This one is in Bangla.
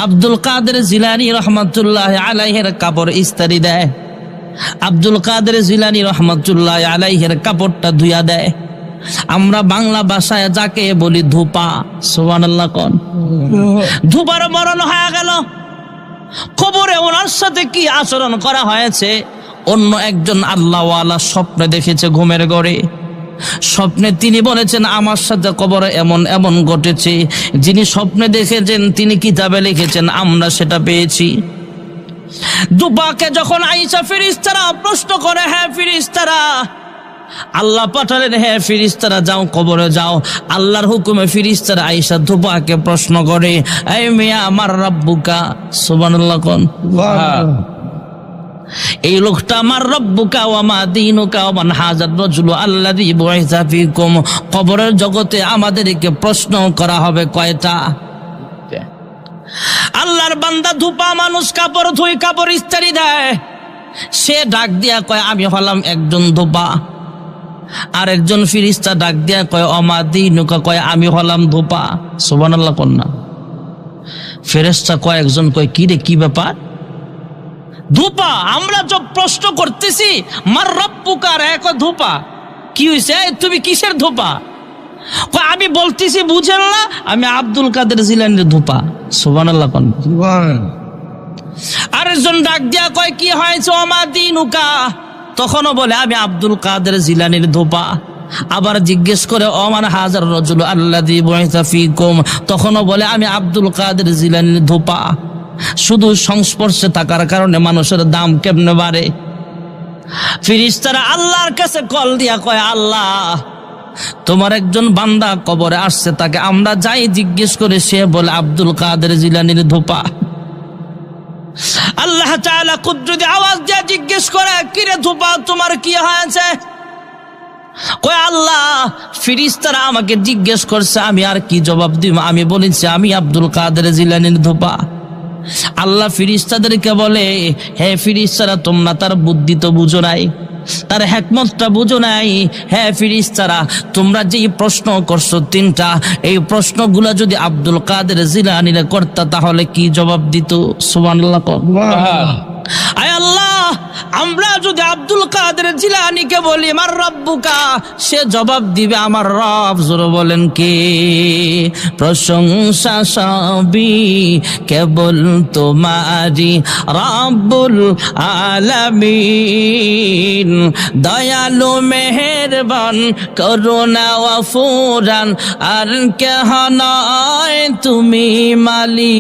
আব্দুল কাদের জিলানী রহমাতুল্লাহ আলাইহির কাপড় ইস্তারি দেয়, আব্দুল কাদের জিলানী রহমাতুল্লাহ আলাইহির কাপড়টা ধুইয়া দেয়। আমরা বাংলা ভাষায় যাকে বলি ধোপা, সুবহানাল্লাহ কোন। ধোপার মরণ হয়ে গেল, কবরে ওনার সাথে কি আচরণ করা হয়েছে? অন্য একজন আল্লাহওয়ালা স্বপ্নে দেখেছে ঘুমের ঘরে, স্বপ্নে তিনি বলেছেন আমার সাথে কবরে এমন এমন ঘটেছে। যিনি স্বপ্নে দেখেছেন তিনি কিতাবে লিখেছেন, আমরা সেটা পেয়েছি। দুবাকে যখন আয়েশা ফেরেশতারা প্রশ্ন করে, হ্যাঁ ফেরেশতারা, আল্লাহ পাঠালেন, হ্যাঁ ফেরেশতারা যাও কবরে যাও। আল্লাহর হুকুমে ফেরেশতারা আয়েশা দুবাকে প্রশ্ন করে, এই মিয়া আমার রাব্বুকা, সুবহানাল্লাহ কোন। এই লোকটা আমার রব্বুকা ওয়া মা দীনুকা ওয়া মান হাজার রাজুলু আল্লাযী বুইসা ফীকুম, কবরের জগতে আমাদেরকে প্রশ্ন করা হবে কয়টা? আল্লাহর বান্দা ধোপা মানুষ, কাপড় ধুই কাপড় ইস্তারি দেয়। সে ডাক দিয়া কয় আমি হলাম একজন ধোপা। আর একজন ফেরেশতা ডাক দিয়া কয় ওয়া মা দীনুকা, কয় আমি হলাম ধোপা। সুবহানাল্লাহ কোন না। ফেরেশতা কয়, একজন কয় কি রে, কি ব্যাপার? ধোপা আমরা সব প্রশ্ন করতেছি, মার রব্বুকা, এক ধোপা কি হইছে, তুমি কিসের ধোপা? আমি বলতেছি বুঝেন না, আমি আব্দুল কাদের জিলানীর ধোপা। সুবহানাল্লাহ কোন। আরেকজন ডাক দিয়া কয় কি হয়েছে, ওমা দীনুকা, তখনও বলে আমি আব্দুল কাদের জিলানীর ধোপা। আবার জিজ্ঞেস করে ওমান হাজার রাজুলু আল্লাযী বুইসা ফীকুম, তখনও বলে আমি আব্দুল কাদের জিলানীর ধোপা। শুধু সংস্পর্শে থাকার কারণে মানুষের দাম কেমনে বাড়ে। ফেরেশতারা আল্লাহর কাছে কল দিয়া কয়, আল্লাহ তোমার একজন বান্দা কবরে আসছে, তাকে আমরা যাই জিজ্ঞেস করে সে বলে আব্দুল কাদের জিলানীর ধোপা। আল্লাহ তাআলা কুদরতি আওয়াজ দিয়ে জিজ্ঞেস করে, কিরে ধোপা তোমার কি হয়েছে? কয় আল্লাহ ফেরেশতারা আমাকে জিজ্ঞেস করছে, আমি আর কি জবাব দিব? আমি বলেছি আমি আব্দুল কাদের জিলানীর ধোপা। আল্লাহ ফেরেশতাদেরকে বলে, হে ফেরেশতারা তোমরা তার বুদ্ধি তো বুঝো নাই, তার হিকমতটা বুঝো নাই। হ্যাঁ ফেরেশতারা তোমরা যে প্রশ্ন করছো তিনটা, এই প্রশ্নগুলা যদি আব্দুল কাদের জিলানীরে করতা তাহলে কি জবাব দিত? সুবহানাল্লাহ। আয় আল্লাহ, আমরা যদি আব্দুল কাদের জিলানীকে বলি মার রব্বুকা, সে জবাব দিবে আমার রব। জোরে বলেন কে? প্রশংসা সবই কেবল তোমারই রব্বুল আলামিন, দয়ালু মেহেরবান করুণা ওয়া ফুরান, আর কেহ নয় তুমি মালিক।